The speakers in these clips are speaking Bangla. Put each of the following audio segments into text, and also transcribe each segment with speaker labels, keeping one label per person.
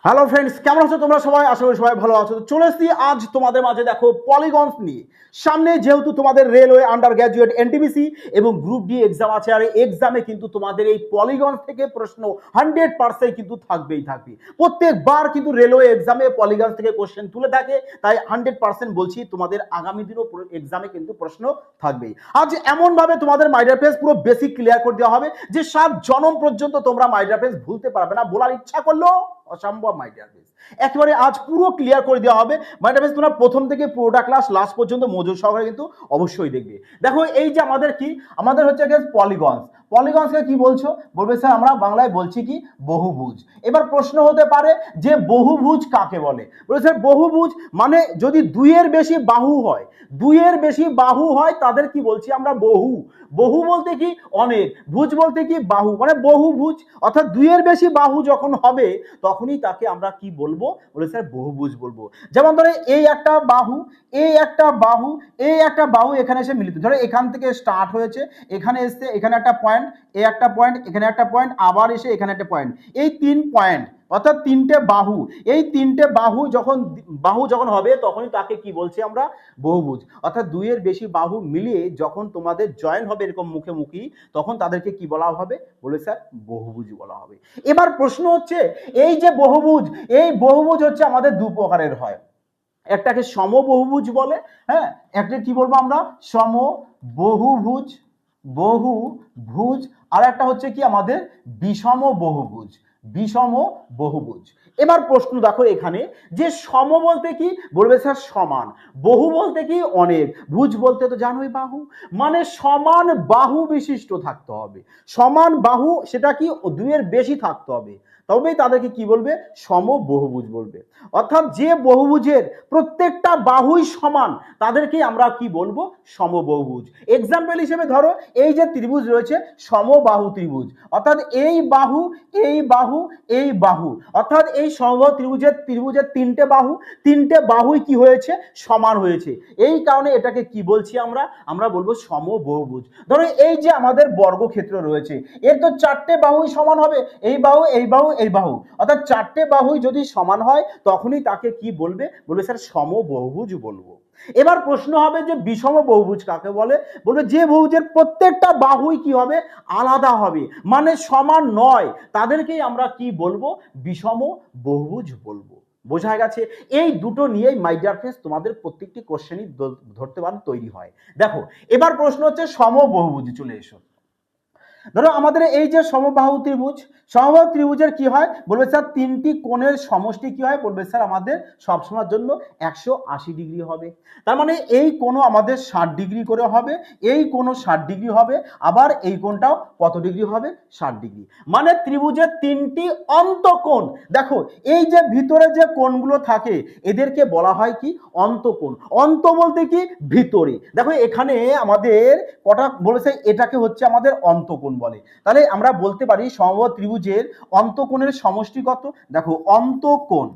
Speaker 1: হ্যালো ফ্রেন্ডস, কেমন আছো তোমরা সবাই? আশা করি সবাই ভালো আছো। তো চলে এসেছি আজ তোমাদের মাঝে দেখো পলিগনস নিয়ে। সামনে যেহেতু তোমাদের রেলওয়ে আন্ডার গ্র্যাজুয়েট এনটিপিসি এবং গ্রুপ ডি এক্সাম আছে, আর এক্সামে কিন্তু তোমাদের এই পলিগন থেকে প্রশ্ন 100% কিন্তু থাকবেই থাকবে। প্রত্যেকবার কিন্তু রেলওয়ে এক্সামে পলিগন থেকে কোশ্চেন তুলে থাকে, তাই 100% বলছি তোমাদের আগামী দিনও এক্সামে কিন্তু প্রশ্ন থাকবেই। আজ এমন ভাবে তোমাদের মাইডার পেজ পুরো বেসিক ক্লিয়ার করে দেওয়া হবে যে 7 জনম পর্যন্ত তোমরা মাইডার পেজ ভুলতে পারবে না। বলার ইচ্ছা করলেও অসম্ভব মাই ডিয়ার ফ্রেন্ডস। একেবারে আজ পুরো ক্লিয়ার করে দেওয়া হবে মাই ডিয়ার ফ্রেন্ডস। তোমরা প্রথম থেকে পুরোটা ক্লাস লাস্ট পর্যন্ত মজুর সহকারে কিন্তু অবশ্যই দেখবে। দেখো এই যে আমাদের কি আমাদের হচ্ছে পলিগনস। পলিগনসকে কি বলছো? বলবে স্যার আমরা বাংলায় বলছি কি বহুভুজ। এবার প্রশ্ন হতে পারে যে বহুভুজ কাকে বলে? বলে স্যার বহুভুজ মানে যদি দুইয়ের বেশি বাহু হয়, দুইয়ের বেশি বাহু হয় তাদের কি বলছি আমরা বহু। বহু বলতে কি অনেক, ভুজ বলতে কি বাহু, মানে বহুভুজ। অর্থাৎ দুইয়ের বেশি বাহু যখন হবে তখনই তাকে আমরা কি বলবো? বলে স্যার বহুভুজ বলবো। যেমন ধরে এই একটা বাহু, এই একটা বাহু, এই একটা বাহু এখানে এসে মিলিত। ধরো এখান থেকে স্টার্ট হয়েছে, এখানে এসছে, এখানে একটা পয়েন্ট, এই একটা পয়েন্ট, এখানে একটা পয়েন্ট, আবার এসে এখানে একটা পয়েন্ট, এই 3 পয়েন্ট অর্থাৎ 3টে বাহু। এই 3টে বাহু যখন হবে তখনই তাকে কি বলছি আমরা? বহুভুজ। অর্থাৎ দুইয়ের বেশি বাহু মিলিয়ে যখন তোমাদের জয়েন হবে এরকম মুখে মুখি, তখন তাদেরকে কি বলা হবে? বলে স্যার বহুভুজ বলা হবে। এবার প্রশ্ন হচ্ছে এই যে বহুভুজ, এই বহুভুজ হচ্ছে আমাদের দু প্রকারের হয়। একটাকে সমবহুভুজ বলে, হ্যাঁ, একটা কি বলবো আমরা? সমবহুভুজ, বহুভুজ। আর একটা হচ্ছে কি আমাদের বিষম বহুভুজ, বিষম বহুভুজ। এবার প্রশ্ন দেখো এখানে যে সম বলতে কি? বলবে স্যার সমান। বহু বলতে কি? অনেক। ভুজ বলতে তো জানোই বাহু, মানে সমান বাহু বিশিষ্ট থাকতে হবে। সমান বাহু সেটা কি দুইয়ের বেশি থাকতে হবে, তবেই তাদেরকে কি বলবে? সমবহুভুজ বলবে। অর্থাৎ যে বহুভুজের প্রত্যেকটা বাহুই সমান তাদেরকে আমরা কি বলবো? সমবহুভুজ। এক্সাম্পল হিসেবে ধরো এই যে ত্রিভুজ রয়েছে সমবাহু ত্রিভুজ, অর্থাৎ এই বাহু, এই বাহু, এই বাহু, অর্থাৎ এই সমবাহু ত্রিভুজের 3টে বাহু, 3টে বাহুই কি হয়েছে? সমান হয়েছে। এই কারণে এটাকে কি বলছি আমরা? আমরা বলবো সমবহুভুজ। ধরো এই যে আমাদের বর্গক্ষেত্র রয়েছে, এর তো 4টে বাহুই সমান হবে, এই বাহু, এই বাহু, এই বাহু, অর্থাৎ 4টে বাহুই যদি সমান হয় তখনই তাকে কি বলবে? বলবে স্যার সমবহুভুজ বলবো। এবার প্রশ্ন হবে যে বিষম বহুভুজ কাকে বলে? বলবে যে বহুভুজের প্রত্যেকটা বাহুই কি হবে? আলাদা হবে, মানে সমান নয়, তাদেরকেই আমরা কি বলবো? বিষম বহুভুজ বলবো। বোঝা গেছে? এই দুটো নিয়েই মাই ডিয়ার ফ্রেন্ডস তোমাদের প্রত্যেকটি কোশ্চেনই ধরতে পারেন তৈরি হয়। দেখো এবার প্রশ্ন হচ্ছে সমবহুভুজ। চলে এসো। ধরো আমাদের এই যে সমবাহু ত্রিভুজ, সমবাহু ত্রিভুজের কি হয়? বলবে স্যার 3টি কোণের সমষ্টি কি হয়? বলবে স্যার আমাদের সবসময়ের জন্য 180 ডিগ্রি হবে। তার মানে এই কোণও আমাদের 60 ডিগ্রি করে হবে, এই কোণও 60 ডিগ্রি হবে, আবার এই কোণটাও কত ডিগ্রি হবে? 60 ডিগ্রি। মানে ত্রিভুজের 3টি অন্তঃকোণ। দেখো এই যে ভিতরে যে কোণগুলো থাকে এদেরকে বলা হয় কি? অন্তঃকোণ। অন্ত বলতে কি? ভিতরে। দেখো এখানে আমাদের কটা বলেছে? এটাকে হচ্ছে আমাদের অন্তঃকোণ বলে। তাহলে আমরা বলতে পারি সমবাহু ত্রিভুজের অন্তঃকোণের সমষ্টি কত? দেখো অন্তঃকোণ,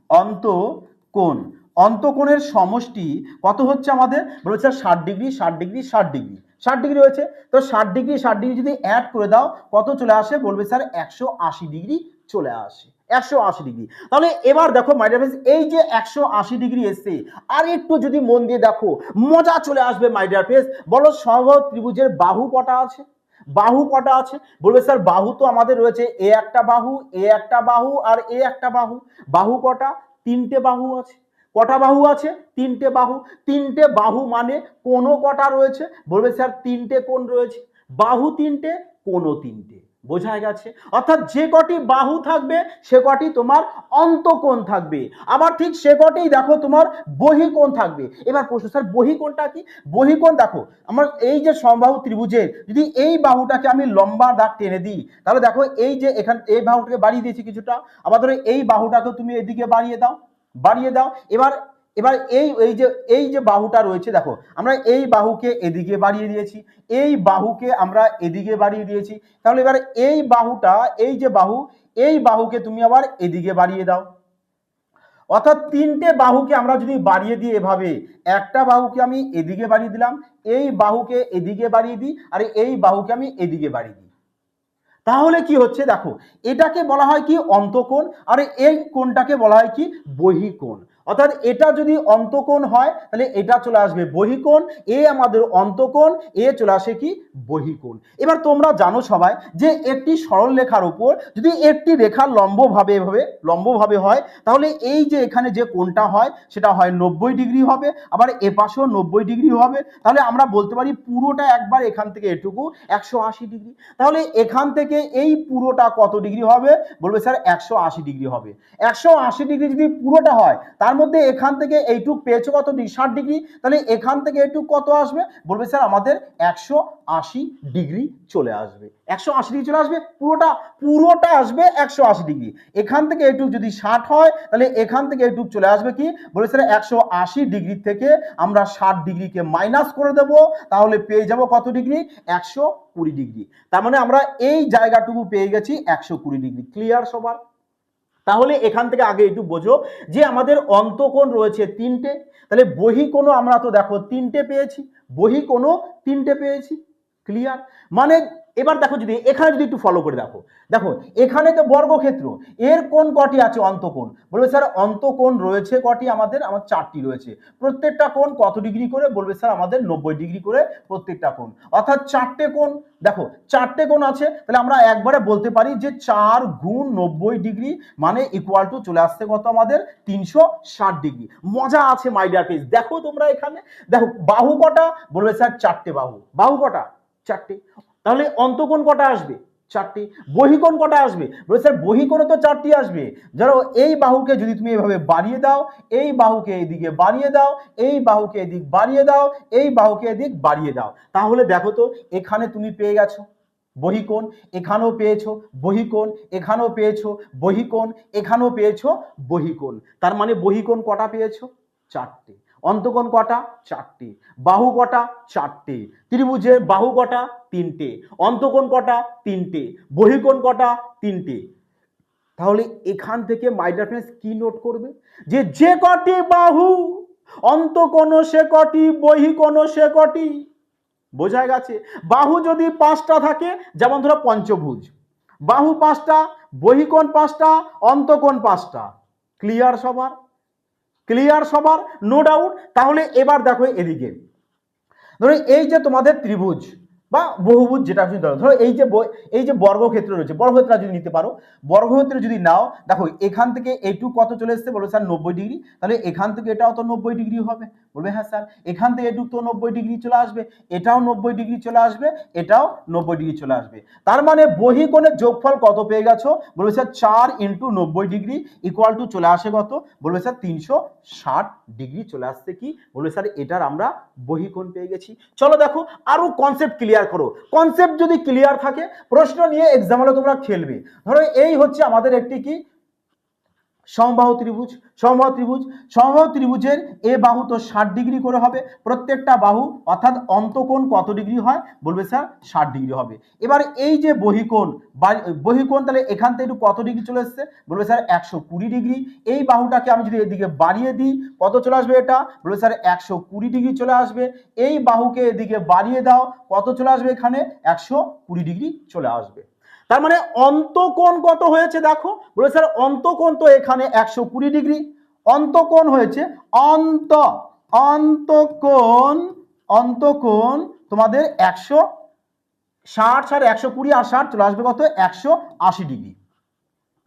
Speaker 1: অন্তঃকোণ, অন্তঃকোণের সমষ্টি কত হচ্ছে আমাদের? বলেছে 60 ডিগ্রি, 60 ডিগ্রি, 60 ডিগ্রি, 60 ডিগ্রি হয়েছে। তো 60 ডিগ্রি 60 ডিগ্রি যদি অ্যাড করে দাও কত চলে আসে? বলবে স্যার 180 ডিগ্রি চলে আসে, 180 ডিগ্রি। তাহলে এবার দেখো মাই ডিয়ার ফ্রেন্ডস, এই যে 180 ডিগ্রি এসছে, আর একটু যদি মন দিয়ে দেখো মজা চলে আসবে মাই ডিয়ার ফ্রেন্ডস। বলো সমবাহু ত্রিভুজের বাহু কটা আছে? বাহু কটা আছে? বলবে স্যার বাহু তো আমাদের রয়েছে এ একটা বাহু, এ একটা বাহু, আর এ একটা বাহু। বাহু কটা? 3টে বাহু আছে। কটা বাহু আছে? 3টে বাহু। 3টে বাহু মানে কোণ কটা রয়েছে? বলবে স্যার 3টে কোণ রয়েছে। বাহু 3টে, কোণ 3টে। বোঝা গেছে? অর্থাৎ যে কটি বাহু থাকবে সে কটি তোমার অন্তঃকোণ থাকবে, আবার ঠিক সে কটি দেখো তোমার বহিঃকোণ থাকবে। এবার প্রশ্ন, স্যার বহিঃকোণটা কি? বহিঃকোণ দেখো আমার এই যে সমবাহু ত্রিভুজের যদি এই বাহুটাকে আমি লম্বা দাগ টেনে দিই, তাহলে দেখো এই যে এখানে এই বাহুটাকে বাড়িয়ে দিয়েছি কিছুটা, আবার ধরো এই বাহুটাকে তুমি এদিকে বাড়িয়ে দাও, বাড়িয়ে দাও। এবার এবার এই যে বাহুটা রয়েছে দেখো আমরা এই বাহুকে এদিকে বাড়িয়ে দিয়েছি, এই বাহুকে আমরা এদিকে বাড়িয়ে দিয়েছি। তাহলে এবার এই বাহুটা, এই যে বাহু, এই বাহুকে তুমি আবার এদিকে বাড়িয়ে দাও। অর্থাৎ 3টে বাহুকে আমরা যদি বাড়িয়ে দিই এভাবে, একটা বাহুকে আমি এদিকে বাড়িয়ে দিলাম, এই বাহুকে এদিকে বাড়িয়ে দিই, আর এই বাহুকে আমি এদিকে বাড়িয়ে দিই। তাহলে কি হচ্ছে দেখো, এটাকে বলা হয় কি অন্তঃকোণ, আর এই কোণটাকে বলা হয় কি বহিঃকোণ। অর্থাৎ এটা যদি অন্তঃকোণ হয় তাহলে এটা চলে আসবে বহিঃকোণ, এ আমাদের অন্তঃকোণ, এ চলে আসে কি বহিঃকোণ। এবার তোমরা জানো সবাই যে একটি সরল রেখার উপর যদি একটি রেখা লম্বভাবে হয় তাহলে এই যে এখানে যে কোণটা হয় সেটা হয় 90 ডিগ্রি হবে, আবার এ পাশেও 90 ডিগ্রি হবে। তাহলে আমরা বলতে পারি পুরোটা একবার এখান থেকে এটুকু 180 ডিগ্রি। তাহলে এখান থেকে এই পুরোটা কত ডিগ্রি হবে? বলবে স্যার 180 ডিগ্রি হবে। 180 ডিগ্রি যদি পুরোটা হয় তার মধ্যে এখান থেকে এইটুক পেয়েছো কত ডিগ্রি? 60 ডিগ্রি। তাহলে এখান থেকে এইটুক কত আসবে? বলবে স্যার আমাদের 180 ডিগ্রি চলে আসবে। 180 ডিগ্রি চলে আসবে, পুরোটা আসবে 180 ডিগ্রি। এখান থেকে এইটুক যদি 60 হয় তাহলে এখান থেকে এইটুক চলে আসবে কি? বলবে স্যার 180 ডিগ্রি থেকে আমরা 60 ডিগ্রিকে মাইনাস করে দেব, তাহলে পেয়ে যাব কত ডিগ্রি? 120 ডিগ্রি। তার মানে আমরা এই জায়গাটুকু পেয়ে গেছি 120 ডিগ্রি। ক্লিয়ার সবার? তাহলে এখান থেকে আগে একটু বোঝো যে আমাদের অন্তঃকোণ রয়েছে তিনটে, তাহলে বহিঃকোণও আমরা তো দেখো তিনটে পেয়েছি, বহিঃকোণও তিনটে পেয়েছি। ক্লিয়ার? মানে এবার দেখো যদি এখানে যদি একটু ফলো করে দেখো, দেখো এখানে তো বর্গক্ষেত্র, এর কোণ কটি আছে? অন্তঃকোণ। বলবে স্যার অন্তঃকোণ রয়েছে কটি? আমার 4টি রয়েছে। প্রত্যেকটা কোণ কত ডিগ্রি করে? বলবে স্যার আমাদের 90 ডিগ্রি করে প্রত্যেকটা কোণ। অর্থাৎ 4টে কোণ, দেখো 4টে কোণ আছে, তাহলে আমরা একবারে বলতে পারি যে 4 গুণ 90 ডিগ্রি মানে ইকুয়াল টু চলে আসছে কত? আমাদের 360 ডিগ্রি। মজা আছে মাই ডিয়ার ফ্রেন্ডস। দেখো তোমরা এখানে দেখো বাহু কটা? বলবে স্যার 4টে বাহু। বাহু কটা? 4টে। তাহলে অন্তঃকোণ কটা আসবে? 4টে। বহিঃকোণ কটা আসবে? বলে স্যার বহিঃকোণও তো 4টি আসবে। ধরো এই বাহুকে যদি তুমি এভাবে বাড়িয়ে দাও, এই বাহুকে এইদিকে বাড়িয়ে দাও, এই বাহুকে এদিক বাড়িয়ে দাও, এই বাহুকে এদিক বাড়িয়ে দাও, তাহলে দেখো তো এখানে তুমি পেয়ে গেছো বহিঃকোণ, এখানেও পেয়েছো বহিঃকোণ, এখানেও পেয়েছো বহিঃকোণ, এখানেও পেয়েছো বহিঃকোণ। তার মানে বহিঃকোণ কটা পেয়েছো? 4টে। অন্তঃকোণ কটা? 4টে। বাহু কটা? 4টে। ত্রিভুজের বাহু কটা? 3টে। অন্তঃকোণ কটা? 3টে। বহিঃকোণ কটা? 3টে। তাহলে এখান থেকে মাই ডিয়ার ফ্রেন্ডস কি নোট করবে? যে কটি বাহু, অন্তঃকোণ সে কটি, বহিঃকোণ সে কটি। বোঝা গেছে? বাহু যদি 5টা থাকে, যেমন ধরো পঞ্চভুজ, বাহু 5টা, বহিঃকোণ 5টা, অন্তঃকোণ 5টা। ক্লিয়ার সবার? ক্লিয়ার সবার? No doubt. তাহলে এবার দেখো এদিকে, ধরো এই যে তোমাদের ত্রিভুজ বা বহুভুজ যেটা তুমি ধরো, ধরো এই যে বর্গক্ষেত্র রয়েছে, বর্গক্ষেত্র যদি নিতে পারো, বর্গক্ষেত্র যদি নাও, দেখো এখান থেকে এইটুকু কত চলে এসছে? বলবে স্যার 90 ডিগ্রি। তাহলে এখান থেকে এটাও তো 90 ডিগ্রি হবে। বলবে হ্যাঁ স্যার। এখান থেকে এটুকু তো 90 ডিগ্রি চলে আসবে, এটাও 90 ডিগ্রি চলে আসবে, এটাও 90 ডিগ্রি চলে আসবে। তার মানে বহিঃকোণের যোগফল কত পেয়ে গেছো? বলবে sir 4 into 90 degree equal to চলে আসে কত? বলবে স্যার 360 ডিগ্রি চলে আসছে কি? বলবে স্যার এটার আমরা বহিঃকোণ পেয়ে গেছি। চলো দেখো আরো কনসেপ্ট ক্লিয়ার করো। কনসেপ্ট যদি ক্লিয়ার থাকে প্রশ্ন নিয়ে এক্সাম হলে তোমরা খেলবে। ধরো এই হচ্ছে আমাদের একটি কি সমবাহু ত্রিভুজ। সমবাহু ত্রিভুজের এ বাহু তো 60 ডিগ্রি করে হবে প্রত্যেকটা বাহু, অর্থাৎ অন্তঃকোণ কত ডিগ্রি হয়? বলবে স্যার 60 ডিগ্রি হবে। এবার এই যে বহিঃকোণ তাহলে এখান থেকে কত ডিগ্রি চলে এসছে? বলবে স্যার 120 ডিগ্রি। এই বাহুটাকে আমি যদি এদিকে বাড়িয়ে দিই কত চলে আসবে? এটা বলবে স্যার 120 ডিগ্রি চলে আসবে। এই বাহুকে এদিকে বাড়িয়ে দাও, কত চলে আসবে? এখানে 120 ডিগ্রি চলে আসবে। তার মানে অন্তঃকোণ কত হয়েছে দেখো? বলে স্যার অন্তঃকোণ তো এখানে 120 ডিগ্রি। অন্তঃকোণ হয়েছে অন্তঃকোণ অন্তঃকোণ তোমাদের 160 আর 120 আর 60 চলে আসবে কত? 180 ডিগ্রি।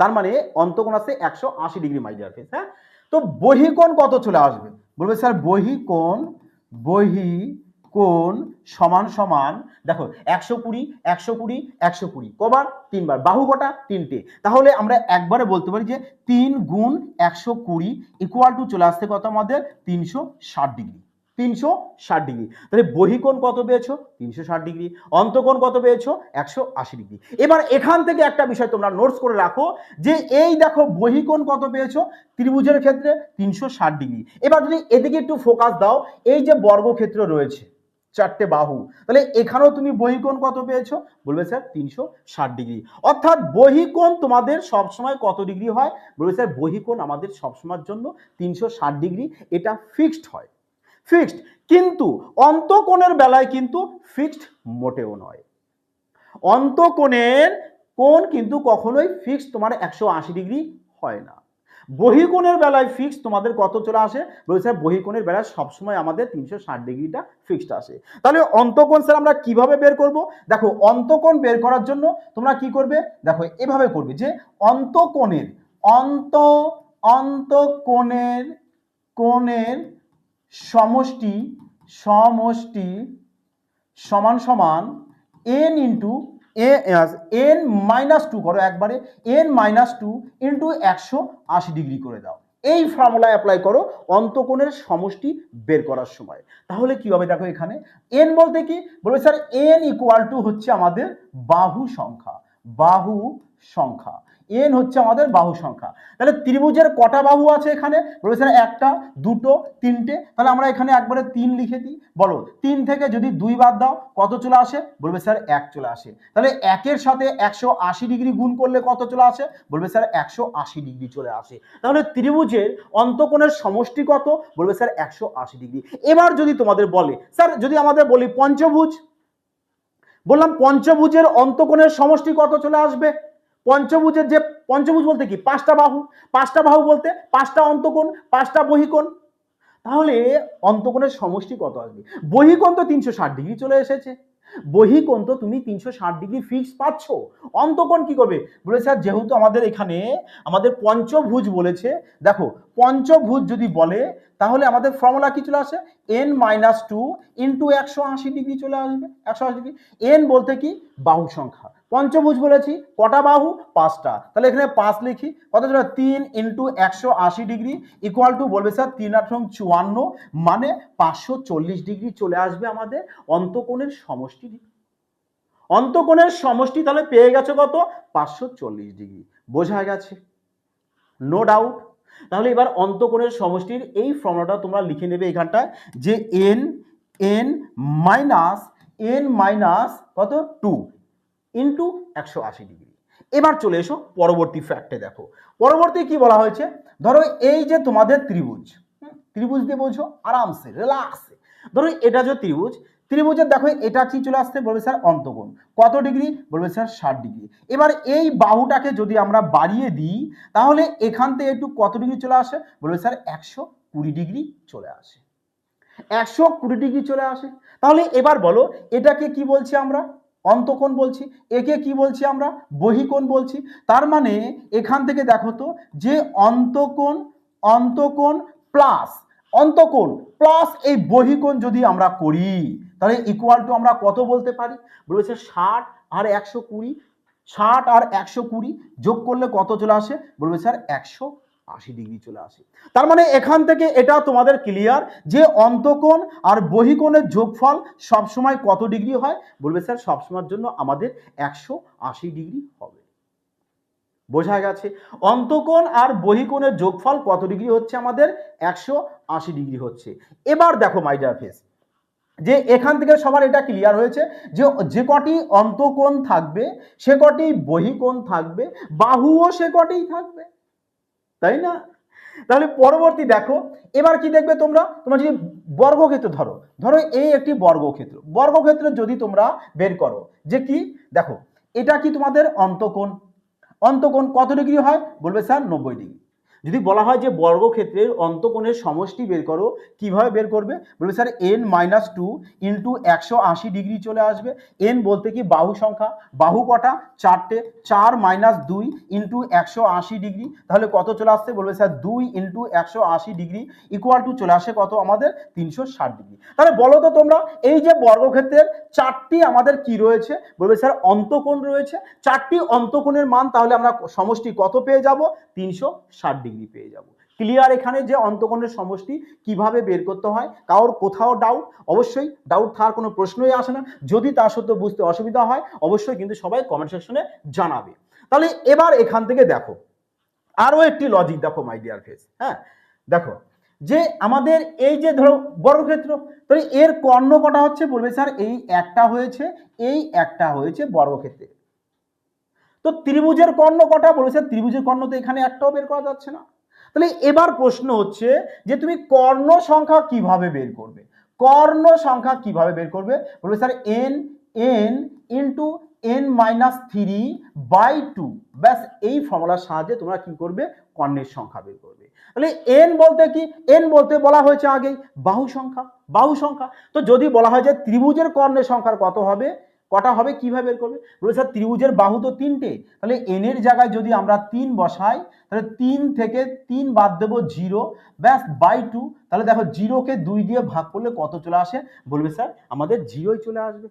Speaker 1: তার মানে অন্তঃকোণ আছে 180 ডিগ্রি মাই ডিয়ার ফ্রেন্ডস। হ্যাঁ, তো বহিঃকোণ কত চলে আসবে? বলবে স্যার বহিঃকোণ সমান সমান, দেখো 120 120 120 কবার? 3বার। বাহু কটা? 3টে। তাহলে আমরা একবারে বলতে পারি যে 3 গুণ 120 ইকুয়াল টু চলে আসছে কত? আমাদের 360 ডিগ্রি। 360 ডিগ্রি। তাহলে বহিঃকোণ কত পেয়েছো? 360 ডিগ্রি। অন্তঃকোণ কত পেয়েছো? 180 ডিগ্রি। এবার এখান থেকে একটা বিষয় তোমরা নোটস করে রাখো যে এই দেখো বহিঃকোণ কত পেয়েছো ত্রিভুজের ক্ষেত্রে? 360 ডিগ্রি। এবার যদি এদিকে একটু ফোকাস দাও, এই যে বর্গক্ষেত্র রয়েছে 4টে বাহু, তাহলে এখানেও তুমি বহিঃকোণ কত পেয়েছো? বলবে স্যার 360 ডিগ্রি। অর্থাৎ বহিঃকোণ তোমাদের সবসময় কত ডিগ্রি হয়? বলবে স্যার বহিঃকোণ আমাদের সবসময়ের জন্য 360 ডিগ্রি, এটা ফিক্সড হয়, ফিক্সড। কিন্তু অন্তঃকোণের বেলায় কিন্তু ফিক্সড মোটেও নয়। অন্তঃকোণের কোণ কিন্তু কখনোই ফিক্সড তোমার 180 ডিগ্রি হয় না। বহিকোণের বেলায় ফিক্সড তোমাদের কত চলে আসে? বলছে স্যার বহিকোণের বেলায় সবসময় আমাদের 360 ডিগ্রিটা ফিক্সড আসে। তাহলে অন্তকোণ স্যার আমরা কিভাবে বের করব? দেখো অন্তকোণ বের করার জন্য তোমরা কি করবে? দেখো এভাবে করবে যে অন্তকোণের অন্ত অন্তকোণের কোণের সমষ্টি সমষ্টি সমান সমান n into n minus two করো একবারে n minus two into 180 degree করে দাও। এই ফর্মুলা অ্যাপ্লাই করো অন্তকোণের সমষ্টি বের করার সময়। তাহলে কি হবে দেখো এখানে n বলতে কি বলবে স্যার n ইকুয়াল টু হচ্ছে আমাদের বাহু সংখ্যা, বাহু সংখ্যা n হচ্ছে আমাদের বাহু সংখ্যা। তাহলে ত্রিভুজের কটা বাহু আছে এখানে? বলবে স্যার একটা, দুটো, তিনটে। তাহলে আমরা এখানে একবারে 3 লিখে দিই। বলো 3 থেকে যদি 2 বাদ দাও কত চলে আসে? বলবে স্যার 1 চলে আসে। তাহলে 1 এর সাথে 180 ডিগ্রি গুণ করলে কত চলে আসে? বলবে স্যার 180 ডিগ্রি চলে আসে। তাহলে ত্রিভুজের অন্তকোণের সমষ্টি কত? বলবে স্যার 180 ডিগ্রি। এবার যদি তোমাদের বলে স্যার যদি আমাদের বলি পঞ্চভুজ, বললাম পঞ্চভুজের অন্তকোণের সমষ্টি কত চলে আসবে? পঞ্চভুজের যে পঞ্চভুজ বলতে কি 5টা বাহু, 5টা বাহু বলতে 5টা অন্তকোণ, 5টা বহিকোণ। তাহলে অন্তকোণের সমষ্টি কত আসবে? বহিকোণ তো 360 ডিগ্রি চলে এসেছে, বহিকোণ তো তুমি 360 ডিগ্রি ফিক্স পাচ্ছ। অন্তকোণ কি করবে? বলে স্যার যেহেতু আমাদের এখানে আমাদের পঞ্চভুজ বলেছে, দেখো পঞ্চভুজ যদি বলে তাহলে আমাদের ফর্মুলা কি চলে আসে? n minus two into 180 degree চলে আসবে। 180 ডিগ্রি n বলতে কি বাহু সংখ্যা, পঞ্চভুজ বলেছি কটা বাহু? 5টা। তাহলে এখানে 5 লিখি, কত চলে? 3 ইন্টু 180 ডিগ্রি ইকুয়াল টু বলবে স্যার 3 8 54 মানে 540 ডিগ্রি চলে আসবে আমাদের অন্তকোণের সমষ্টি। অন্তকোণের সমষ্টি তাহলে পেয়ে গেছো কত? 540 ডিগ্রি। বোঝা গেছে? No doubt. তাহলে এবার অন্তকোণের সমষ্টির এই ফর্মুলাটা তোমরা লিখে নেবে এখানটায় যে n মাইনাস কত 2 ইন্টু 180 ডিগ্রি। এবার চলে এসো পরবর্তী ফ্যাক্টে। দেখো পরবর্তী কি বলা হয়েছে, ধরো এই যে তোমাদের ত্রিভুজ, ত্রিভুজ দিয়ে বোঝো আরামসে রিল্যাক্সে। ধরো এটা যে ত্রিভুজ, ত্রিভুজের দেখো এটা কি চলে আসছে? বলবে স্যার অন্তকোণ কত ডিগ্রি? বলবে স্যার 60 ডিগ্রি। এবার এই বাহুটাকে যদি আমরা বাড়িয়ে দিই তাহলে এখান থেকে একটু কত ডিগ্রি চলে আসে? বলবে স্যার 120 ডিগ্রি চলে আসে, 120 ডিগ্রি চলে আসে। তাহলে এবার বলো এটাকে কি বলছি আমরা? অন্তকোণ বলছি। একে কি বলছি আমরা? বহিকোণ বলছি। তার মানে এখান থেকে দেখো তো যে অন্তকোণ অন্তকোণ প্লাস অন্তকোণ প্লাস এই বহিকোণ যদি আমরা করি তাহলে ইকুয়াল টু আমরা কত বলতে পারি? বলেছে 60 আর 120, 60 আর 120 যোগ করলে কত চলে আসে? বলবে স্যার 180 ডিগ্রি চলে আসে। তার মানে এখান থেকে এটা তোমাদের ক্লিয়ার যে অন্তকোণ আর বহিকোণের যোগফল সবসময় কত ডিগ্রি হয়? বলবে স্যার সবসময়ের জন্য আমাদের 180 ডিগ্রি হবে। বোঝা গেছে? অন্তকোণ আর বহিকোণের যোগফল কত ডিগ্রি হচ্ছে? আমাদের 180 ডিগ্রি হচ্ছে। এবার দেখো মাই ডিয়ার ফ্রেন্ডস যে এখান থেকে সবার এটা ক্লিয়ার হয়েছে যে যে কটি অন্তকোণ থাকবে সে কটি বহিকোণ থাকবে, বাহুও সে কটিই থাকবে, তাই না? তাহলে পরবর্তী দেখো এবার কি দেখবে তোমরা যদি বর্গক্ষেত্র ধরো, ধরো এই একটি বর্গক্ষেত্র, বর্গক্ষেত্র যদি তোমরা বের করো যে কি দেখো এটা কি তোমাদের অন্তকোণ, অন্তকোণ কত ডিগ্রি হয়? বলবে স্যার 90 ডিগ্রি। যদি বলা হয় যে বর্গক্ষেত্রের অন্তকোণের সমষ্টি বের করো, কিভাবে বের করবে? বলবে sir n minus two into 180 degree চলে আসবে। n বলতে কি বাহু সংখ্যা, বাহু কটা? 4টে, 4 মাইনাস 2 ইন্টু 180 ডিগ্রি তাহলে কত চলে আসছে? বলবে sir 2 into 180 degree equal to চলে আসে কত? আমাদের 360 ডিগ্রি। তাহলে বলো তো তোমরা এই যে বর্গক্ষেত্রের 4টি আমাদের কি রয়েছে? বলবে স্যার অন্তকোণ রয়েছে। 4টি অন্তকোণের মান তাহলে আমরা সমষ্টি কত পেয়ে যাব? 360 ডিগ্রি পেয়ে যাব। ক্লিয়ার এখানে যে অন্তকোণের সমষ্টি কিভাবে বের করতে হয়? কারোর কোথাও ডাউট? অবশ্যই ডাউট থাকার কোনো প্রশ্নই আসে না। যদি তা সত্ত্বেও বুঝতে অসুবিধা হয় অবশ্যই কিন্তু সবাই কমেন্ট সেকশনে জানাবে। তাহলে এবার এখান থেকে দেখো আরো একটি লজিক দেখো মাই ডিয়ার ফ্রেন্ডস। হ্যাঁ দেখো যে আমাদের এই যে ধরো বর্গক্ষেত্র, তাহলে এর কর্ণ কটা হচ্ছে? বলবে স্যার এই একটা হয়েছে, এই একটা হয়েছে বর্গক্ষেত্রে। তো ত্রিভুজের কর্ণ কটা? বলবে স্যার ত্রিভুজের কর্ণ তো এখানে একটাও বের করা যাচ্ছে না। তাহলে এবার প্রশ্ন হচ্ছে যে তুমি কর্ণ সংখ্যা কিভাবে বের করবে? কর্ণ সংখ্যা কিভাবে বের করবে? বলবে স্যার n ইন্টু n-3/2, ব্যাস এই ফর্মুলার সাহায্যে তোমরা কি করবে, কর্ণের সংখ্যা বের করবে। তাহলে n বলতে কি, n বলতে বলা হয়েছে আগেই বাহু সংখ্যা, বাহু সংখ্যা। তো যদি বলা হয় যে ত্রিভুজের কর্ণের সংখ্যা কত হবে, কটা হবে, কিভাবে বের করবে, বলে স্যার ত্রিভুজের বাহু তো 3টে, তাহলে n এর জায়গায় যদি আমরা 3 বসাই, তাহলে 3 থেকে 3 বাদ দেবো 0, ব্যাস বাই 2। তাহলে দেখো 0কে 2 দিয়ে ভাগ করলে কত চলে আসে, বলবে স্যার আমাদের 0ই চলে আসবে,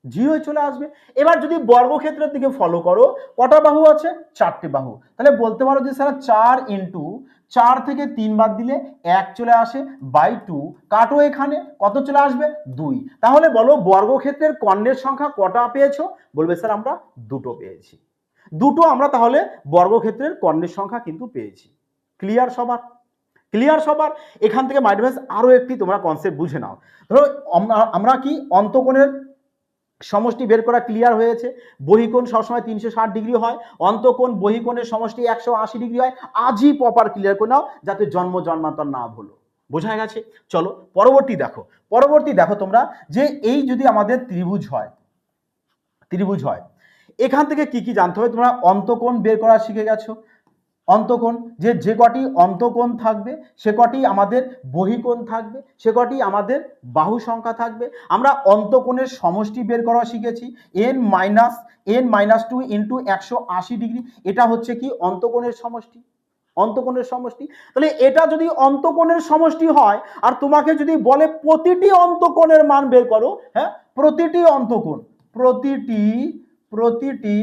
Speaker 1: 0ই চলে আসবে। এবার যদি বর্গক্ষেত্রের দিকে ফলো করো, কটা বাহু আছে, 4টে বাহু, তাহলে বলতে পারো যে স্যার 4 ইন্টু 4 থেকে 3 বাদ দিলে 1 চলে আসে বাই 2, কাটো এখানে কত চলে আসবে 2। তাহলে বলো বর্গক্ষেত্রের কর্ণের সংখ্যা কটা পেয়েছো, বলবে স্যার আমরা দুটো পেয়েছি, দুটো আমরা তাহলে বর্গক্ষেত্রের কর্ণের সংখ্যা কিন্তু পেয়েছি। ক্লিয়ার সবার, ক্লিয়ার সবার। এখান থেকে মাই ডিয়ার আরো একটি তোমরা কনসেপ্ট বুঝে নাও। ধরো আমরা কি অন্তকোণের সমষ্টি বের করা ক্লিয়ার হয়েছে, বহিকোণ সবসময় 360 ডিগ্রি হয়, অন্তকোণ বহিকোণের সমষ্টি 180 ডিগ্রি হয়। আজই প্রপার ক্লিয়ার করে নাও যাতে জন্ম জন্মান্তর না ভুলো, বোঝা গেছে। চলো পরবর্তী দেখো, পরবর্তী দেখো তোমরা যে এই যদি আমাদের ত্রিভুজ হয়, ত্রিভুজ হয়, এখান থেকে কি কি জানতে হবে, তোমরা অন্তকোণ বের করা শিখে গেছো। অন্তকোণ যে কটি অন্তকোণ থাকবে সে কটি আমাদের বহিকোণ থাকবে, সে কটি আমাদের বাহু সংখ্যা থাকবে। আমরা অন্তকোণের সমষ্টি বের করা শিখেছি, n-2 ইন্টু 180 ডিগ্রি, এটা হচ্ছে কি অন্তকোণের সমষ্টি, অন্তকোণের সমষ্টি। তাহলে এটা যদি অন্তকোণের সমষ্টি হয় আর তোমাকে যদি বলে প্রতিটি অন্তকোণের মান বের করো, হ্যাঁ প্রতিটি অন্তকোণ, প্রতিটি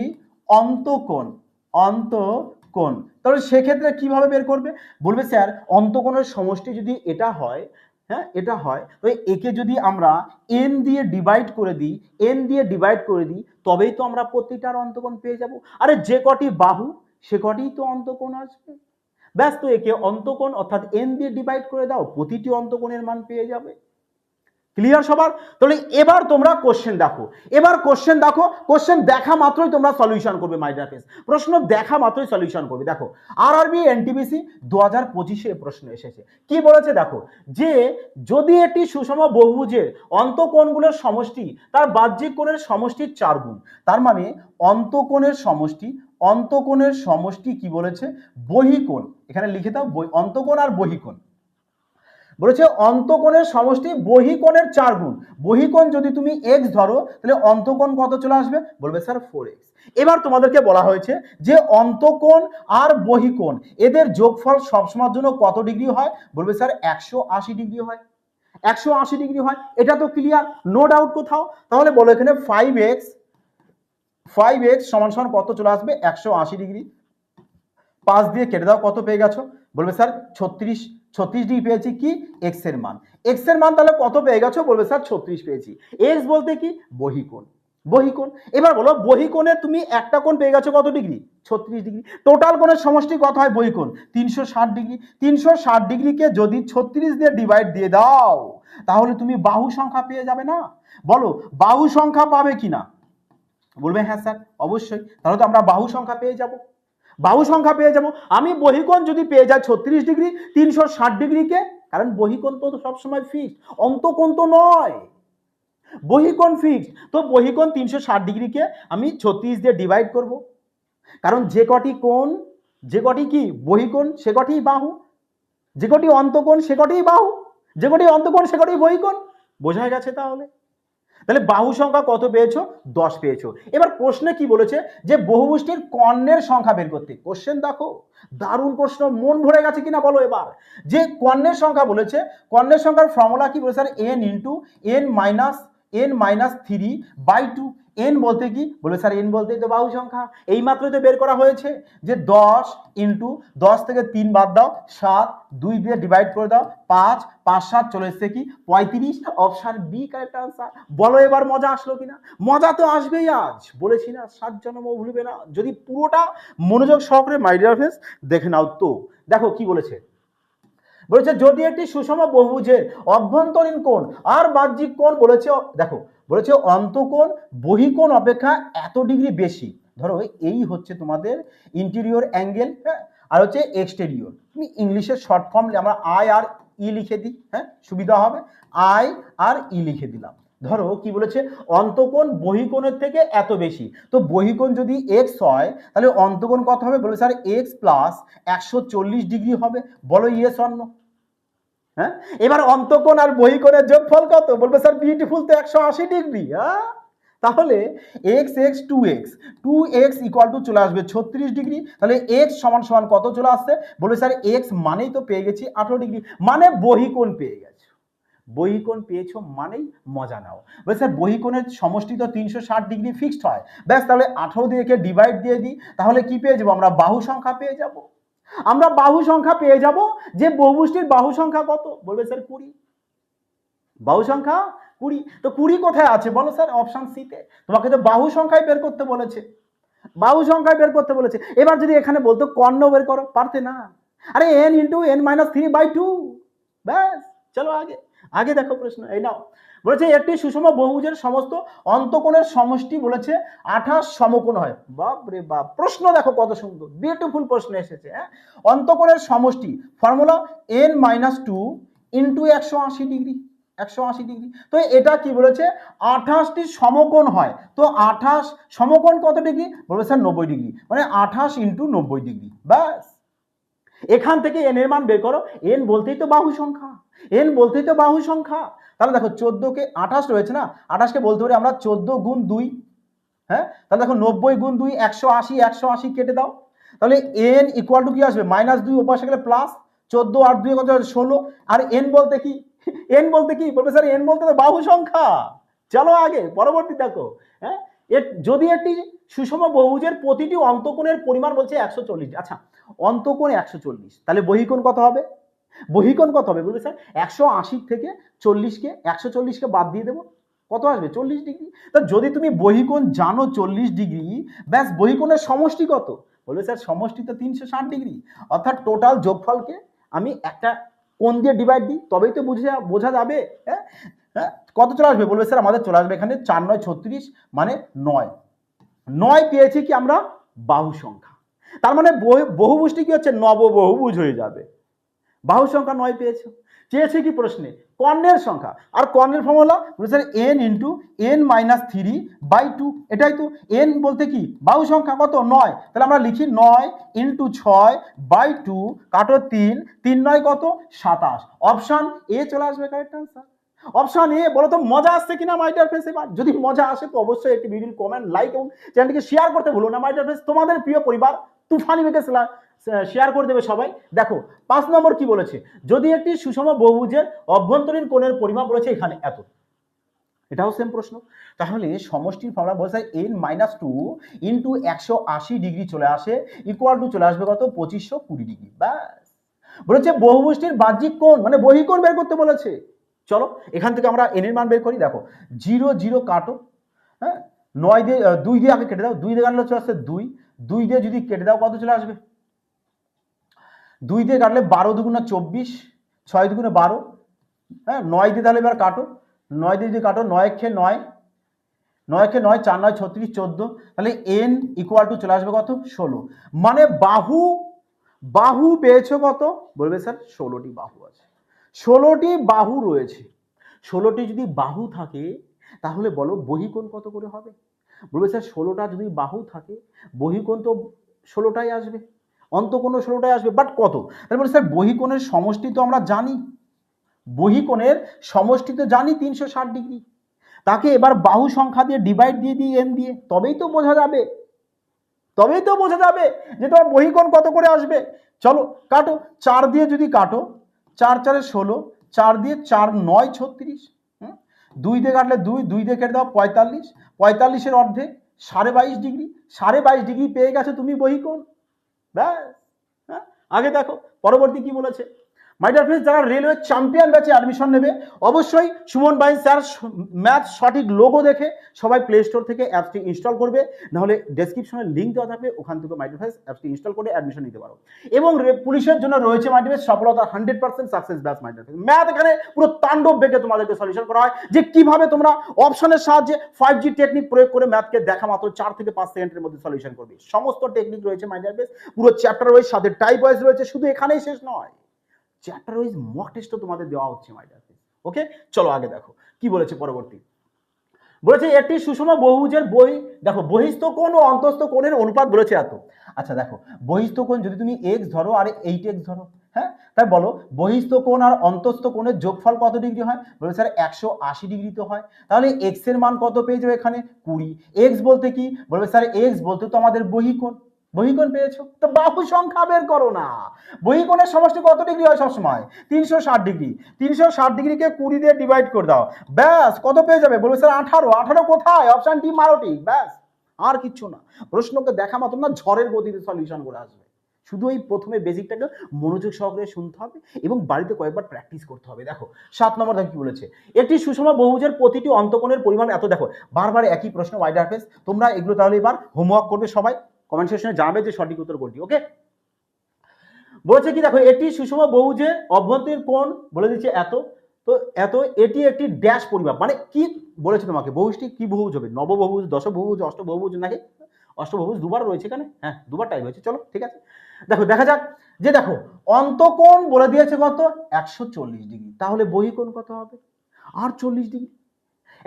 Speaker 1: অন্তকোণ, অন্তকোণ, তাহলে সেক্ষেত্রে কিভাবে বের করবে, বলবে স্যার অন্তকোণের সমষ্টি যদি এটা হয়, হ্যাঁ এটা হয়, তো একে যদি আমরা n দিয়ে ডিভাইড করে দিই, n দিয়ে ডিভাইড করে দিই, তবেই তো আমরা প্রতিটার অন্তকোণ পেয়ে যাব। আরে যে কটি বাহু সে কটিই তো অন্তকোণ আসবে, ব্যাস। তো একে অন্তকোণ অর্থাৎ n দিয়ে ডিভাইড করে দাও, প্রতিটি অন্তকোণের মান পেয়ে যাবে। ক্লিয়ার সবার। তাহলে এবার তোমরা কোশ্চেন দেখো, এবার কোশ্চেন দেখো, কোশ্চেন দেখা মাত্রই তোমরা সলিউশন করবে মাই ডিয়ার ফ্রেন্ডস, প্রশ্ন দেখা মাত্রই সলিউশন করবে। দেখো আরআরবি এনটিপিসি 2025-এ প্রশ্ন এসেছে, কি বলেছে দেখো, যে যদি একটি সুষম বহুভুজের অন্তকোণগুলোর সমষ্টি তার বাহ্যিক কোণের সমষ্টির 4 গুণ, তার মানে অন্তকোণের সমষ্টি, অন্তকোণের সমষ্টি কি বলেছে, বহিকোণ, এখানে লিখে দাও অন্তকোণ আর বহিকোণ, বলেছে অন্তকোণের সমষ্টি বহিকোণের 4 গুণ। বহিকোণ যদি তুমি x ধরো তাহলে অন্তকোণ কত চলে আসবে, বলবে স্যার 4x। এবার তোমাদেরকে বলা হয়েছে যে অন্তকোণ আর বহিকোণ এদের যোগফল সবসময়ের জন্য কত ডিগ্রি হয়, বলবে স্যার 180 ডিগ্রি হয়, 180 ডিগ্রি হয়। এটা তো ক্লিয়ার, নো ডাউট কোথাও। তাহলে বলো এখানে 5x সমান সমান কত চলে আসবে, 180 ডিগ্রি, 5 দিয়ে কেটে দাও, কত পেয়ে গেছো, বলবে স্যার 36 ডিগ্রি পেয়েছি। কি x এর মান, x এর মান তাহলে কত পেয়ে গেছো, বলবে স্যার 36 পেয়েছি। x বলতে কি বহিকোণ, বহিকোণ। এবার বলো বহিকোণে তুমি একটা কোণ পেয়ে গেছো কত ডিগ্রি, 36 ডিগ্রি। টোটাল কোণের সমষ্টি কত হয় বহিকোণ, 360 ডিগ্রি। 360 ডিগ্রিকে যদি 36 দিয়ে ডিভাইড দিয়ে দাও তাহলে তুমি বাহু সংখ্যা পেয়ে যাবে না, বলো বাহু সংখ্যা পাবে কিনা, বলবে হ্যাঁ স্যার অবশ্যই। তাহলে তো আমরা বাহু সংখ্যা পেয়ে যাব, বাহু সংখ্যা পেয়ে যাব। আমি বহিকোণ যদি পেয়ে যাই 36 ডিগ্রি 360 ডিগ্রিকে, কারণ বহিকোণ তো সবসময় ফিক্সড, অন্তকোণ তো নয়, বহিকোণ ফিক্সড। তো বহিকোণ 360 ডিগ্রিকে আমি 36 দিয়ে ডিভাইড করব, কারণ যে কটি কোণ, যে কটি কি বহিকোণ সে কটি বাহু, যে কটি অন্তকোণ সে কটি বাহু, যে কটি অন্তকোণ সে কটি বহিকোণ। বোঝা গেছে তাহলে। তাহলে বাহু সংখ্যা কত পেয়েছো, 10 পেয়েছো। এবার প্রশ্নে কি বলেছে যে বহুভুজটির কর্ণের সংখ্যা বের করতে। কোশ্চেন দেখো দারুণ প্রশ্ন, মন ভরে গেছে কিনা বলো। এবার যে কর্ণের সংখ্যা বলেছে, কর্ণের সংখ্যার ফর্মুলা কি বলেছে, n ইন্টু n-3/2। n বলতে কি, বলে স্যার n বলতে তো বাহু সংখ্যা, এই মাত্রই তো বের করা হয়েছে যে 10 ইন্টু 10 থেকে 3 বাদ দাও 7, 2 দিয়ে ডিভাইড করে দাও 5, 5 7 চলে এসছে কি 35। Option B correct answer. বলো এবার মজা আসলো কিনা, মজা তো আসবেই। আজ বলেছি না 7 জন্ম ভুলবে না, যদি পুরোটা মনোযোগ সহকারে মাই ডিয়ার ফ্রেন্ডস দেখে নাও। তো দেখো কি বলেছে, বলেছে যদি একটি সুষম বহুভুজের অভ্যন্তরীণ কোণ আর বাহ্যিক কোণ বলেছে, দেখো বলেছে অন্তকোণ বহিকোণ অপেক্ষা এত ডিগ্রি বেশি। ধরো এই হচ্ছে তোমাদের ইন্টেরিয়র অ্যাঙ্গেল, হ্যাঁ, আর হচ্ছে এক্সটেরিয়র। তুমি ইংলিশের শর্ট ফর্ম আমরা আই আর ই লিখে দিই, হ্যাঁ সুবিধা হবে, আই আর ই লিখে দিলাম, ধরো কি বলেছে, অন্তকোণ বহিকোণের থেকে এত বেশি, তো বহিকোণ যদি এক্স হয় তাহলে অন্তকোণ কত হবে? বলবে স্যার এক্স প্লাস 140 ডিগ্রি হবে। বলো ইয়েস অর নো? হ্যাঁ, এবার অন্তকোণ আর বহিকোণের যোগফল কত? বলবে স্যার বিউটিফুল তো 180 ডিগ্রি। হ্যাঁ, তাহলে X X two X equal to চলে আসবে 36 ডিগ্রি। তাহলে এক্স সমান সমান কত চলে আসছে? বলবে স্যার এক্স মানেই তো পেয়ে গেছি 18 ডিগ্রি, মানে বহিকোণ পেয়ে গেছে। বহিকোণ পেয়েছো মানেই মজা নাও। বলে স্যার বহিকোণের সমষ্টি তো 360 ডিগ্রি ফিক্সড হয়, ব্যাস তাহলে 18 দিয়ে একে ডিভাইড দিয়ে দিই, তাহলে কি পেয়ে যাবো? আমরা বাহু সংখ্যা পেয়ে যাব। আমরা বাহু সংখ্যা পেয়ে যাব। যে বহুভুজটির বাহু সংখ্যা কত? বলবে স্যার 20। বাহু সংখ্যা 20। তো 20 কোথায় আছে বলো স্যার? অপশন সি তে। তোমাকে তো বাহু সংখ্যায় বের করতে বলেছে, বাহু সংখ্যায় বের করতে বলেছে। এবার যদি এখানে বলতো কর্ণ বের করো, পারতে না। আরে n ইন্টু n-3/2, ব্যাস। চলো আগে আগে দেখো প্রশ্ন, এই নাও। বলেছে একটি সুষম বহুভুজের সমস্ত অন্তকোণের সমষ্টি বলেছে 28 সমকোণ হয়। বাপ রে বাপ, প্রশ্ন দেখো কত সুন্দর, বিউটিফুল প্রশ্ন এসেছে। হ্যাঁ, অন্তকোণের সমষ্টি formula n-2 into 180 degree, 180 degree. তো এটা কি বলেছে? 28টি সমকোণ হয়। তো 28 সমকোণ কত ডিগ্রি? বলবে স্যার 90 ডিগ্রি, মানে 28 ইন্টু 90 ডিগ্রি, ব্যাস। এখান থেকে এন এর মান বের করো। এন বলতেই তো বাহু সংখ্যা, এন বলতেই তো বাহু সংখ্যা। তাহলে দেখো 14 কে 28 রয়েছে না, 28 কে বলতে পারি আমরা 14 গুণ 2। হ্যাঁ, তাহলে দেখো 90 গুণ 2 180, 180 কেটে দাও। তাহলে এন ইকুয়াল টু কি আসবে? -2 ওপাশে গেলে প্লাস 14 আর 2 কত? 16। আর এন বলতে কি? এন বলতে কি? বলবে স্যার এন বলতে তো বাহু সংখ্যা। চলো আগে পরবর্তী দেখো। হ্যাঁ, যদি একটি সুষম বহুভুজের প্রতিটি অন্তকোণের পরিমাণ বলছে 140, আচ্ছা অন্তকোণ 140, তাহলে বহিকোণ কত হবে? বহিকোণ কত হবে? বলবে স্যার 180 থেকে 140কে বাদ দিয়ে দেবো, কত আসবে? 40 ডিগ্রি। তা যদি তুমি বহিকোণ জানো 40 ডিগ্রি, ব্যাস বহিকোণের সমষ্টি কত? বলবে স্যার সমষ্টি তো 360 ডিগ্রি, অর্থাৎ টোটাল যোগফলকে আমি একটা কোণ দিয়ে ডিভাইড দিই, তবেই তো বোঝা যাবে। হ্যাঁ, হ্যাঁ, কত চলে আসবে? বলবে স্যার আমাদের চলে আসবে এখানে 4 9 36, মানে 9। 9 পেয়েছি কি আমরা? বাহু সংখ্যা। তার মানে বহুভুজটি কি হচ্ছে? নববহুভুজ হয়ে যাবে। বাহু সংখ্যা 9 পেয়েছো। চেয়েছে কি প্রশ্নে? কর্ণের সংখ্যা। আর কর্ণের formula sir n into n-3/2, এটাই তো। n বলতে কি? বাহু সংখ্যা কত? 9। তাহলে আমরা লিখি 9 ইন্টু 6/2, কাটো 3, 3 9 কত? 27। অপশন এ চলে আসবে কারেক্ট আনসার। Option A. বলো তো মজা আসছে কিনা মাই ডিয়ার ফ্রেন্ডস? এবার যদি মজা আসে তো অবশ্যই একটি ভিডিও কমেন্ট, লাইক এবং চ্যানেলটিকে শেয়ার করতে ভুলো না মাই ডিয়ার ফ্রেন্ডস। তোমাদের প্রিয় পরিবার তুফানি মেকে শেয়ার করে দেবে সবাই। দেখো 5 নম্বর কি বলেছে? যদি একটি সুষম বহুভুজের অভ্যন্তরীণ কোণের পরিমাপ বলেছে এখানে এত, এটাও সেম প্রশ্ন। তাহলে সমষ্টির ফর্মুলা বলছে n-2 ইন্টু 180 ডিগ্রি চলে আসে, ইকুয়াল টু চলে আসবে কত? 2520 ডিগ্রি, ব্যাস। বলেছে বহুভুজটির বাহ্যিক কোণ মানে বহিকোণ বের করতে বলেছে। চলো এখান থেকে আমরা n এর মান বের করি। দেখো 0 0 কাটো। হ্যাঁ, 9 দিয়ে 2 দিয়ে আগে কেটে দাও, 2 দিয়ে কাটলে চলে আসছে 2, 2 দিয়ে যদি কেটে দাও কত চলে আসবে? 2 দিয়ে কাটলে 12 দুগুণে 24, 6 দুগুণে 12। হ্যাঁ, 9 দিয়ে তাহলে এবার কাটো, 9 দিয়ে যদি কাটো 9 কে 9, 9 কে 9, 4 9 36, 14। তাহলে n ইকুয়াল টু চলে আসবে কত? 16। মানে বাহু পেয়েছো কত? বলবে স্যার 16টি বাহু আছে, 16টি বাহু রয়েছে। 16টি যদি বাহু থাকে তাহলে বলো বহিকোণ কত করে হবে? বলবে স্যার 16টা যদি বাহু থাকে বহিকোণ তো 16টাই আসবে, অন্তকোণও 16টাই আসবে, বাট কত? তাহলে বলে স্যার বহিকোণের সমষ্টি তো আমরা জানি, বহিকোণের সমষ্টি তো জানি 360 ডিগ্রি। তাকে এবার বাহু সংখ্যা দিয়ে ডিভাইড দিয়ে দিই n দিয়ে, তবেই তো বোঝা যাবে, তবেই তো বোঝা যাবে যে তোমার বহিকোণ কত করে আসবে। চলো কাটো, 4 দিয়ে যদি কাটো, 4 4 16, 4 দিয়ে 4 9 36। 2 দিয়ে কাটলে 2, 2 দিয়ে কেটে দাও 45, 45-এর অর্ধেক 22.5 ডিগ্রি, 22.5 ডিগ্রি পেয়ে গেছো তুমি বহিকোণ, ব্যাস। হ্যাঁ, আগে দেখো পরবর্তী কি বলেছে। মাই ডিয়ার ফ্রেন্ডস, যারা রেলওয়ে চ্যাম্পিয়ন ব্যাচে অ্যাডমিশন নেবে অবশ্যই সুমন বাইন স্যার ম্যাথ সঠিক লোগো দেখে সবাই প্লে স্টোর থেকে অ্যাপসটি ইনস্টল করবে, নাহলে ডেসক্রিপশনে লিঙ্ক দেওয়া থাকবে, ওখান থেকে মাই ডিয়ার ফ্রেন্ডস অ্যাপসটি ইনস্টল করে অ্যাডমিশন নিতে পারো। এবং পুলিশের জন্য রয়েছে মাই ডিয়ার সফলতা 100% সাকসেস ব্যাচ মাই ডিয়ার ফ্রেন্ডস। ম্যাথ এখানে পুরো তাণ্ডব বেগে তোমাদেরকে সলিউশন করা হয়, যে কিভাবে তোমরা অপশনের সাহায্যে 5G টেকনিক প্রয়োগ করে ম্যাথকে দেখা মাত্র 4 থেকে 5 সেকেন্ডের মধ্যে সলিউশন করবে। সমস্ত টেকনিক রয়েছে মাই ডিয়ার ফ্রেন্ডস, পুরো চ্যাপ্টার ওয়াইজ, সাথে টাইপ ওয়াইজ রয়েছে। শুধু এখানেই শেষ নয়, চ্যাপ্টার ওয়াইজ মক টেস্টও তোমাদের দেওয়া হচ্ছে মাই ডিয়ার ফ্রেন্ডস। ওকে, চলো আগে দেখো কি বলেছে পরবর্তী। বলেছে একটি সুষম বহুভুজের দেখো বহিস্থ কোণ ও অন্তস্থ কোণের অনুপাত বলেছে এত। আচ্ছা দেখো, বহিস্থ কোণ যদি তুমি এক্স ধরো আর 8x ধরো, হ্যাঁ, তাই বলো বহিস্থ কোণ আর অন্তস্থ কোণের যোগফল কত ডিগ্রি হয়? বলে স্যার 180 ডিগ্রি তো হয়। তাহলে এক্স এর মান কত পেয়ে যাবে এখানে? 20। এক্স বলতে কি? বলবে স্যার এক্স বলতে তো আমাদের বহিকোণ, বহিকোণ পেয়েছো, তো বাহু সংখ্যা বের করো না। বহিকোণের সমষ্টি কত ডিগ্রি হয় সবসময়? 360 ডিগ্রি। 360 ডিগ্রিকে 20 দিয়ে ডিভাইড করে দাও, ব্যাস কত পেয়ে যাবে? বলবে স্যার 18। 18 কোথায়? অপশন ডি মারো ঠিক, ব্যাস আর কিচ্ছু না। প্রশ্নকে দেখা মাত্র না ঝড়ের গতিতে সলিউশন করে আসবে। শুধু এই প্রথমে বেসিকটাকে মনোযোগ সহকারে শুনতে হবে এবং বাড়িতে কয়েকবার প্র্যাকটিস করতে হবে। দেখো 7 নম্বর দেখো কি বলেছে, একটি সুষম বহুভুজের প্রতিটি অন্তকোণের পরিমাণ এত। দেখো বারবার একই প্রশ্ন ওয়াইড সারফেস, তোমরা এগুলো তাহলে এবার হোমওয়ার্ক করবে, সবাই কমেন্ট সেকশনে জানাবে যে সঠিক উত্তর কোনটি। ওকে, বলেছে কি দেখো একটি সুষম বহুভুজের অভ্যন্তরীণ কোণ বলে দিচ্ছে এত। তো এত, এটি একটি ড্যাশ পরিমাপ, মানে কি বলেছে তোমাকে, বহুভুজটি কি বহুভুজ হবে? নববহুভুজ, দশবহুভুজ, অষ্টবহুভুজ নাকি? অষ্টবহুভুজ দুবার রয়েছে এখানে, হ্যাঁ দুবার টাইপ হয়েছে, চলো ঠিক আছে। দেখো দেখা যাক, যে দেখো অন্তকোণ বলে দিয়েছে কত? 140 ডিগ্রি। তাহলে বহিকোণ কত হবে? আর 40 ডিগ্রি।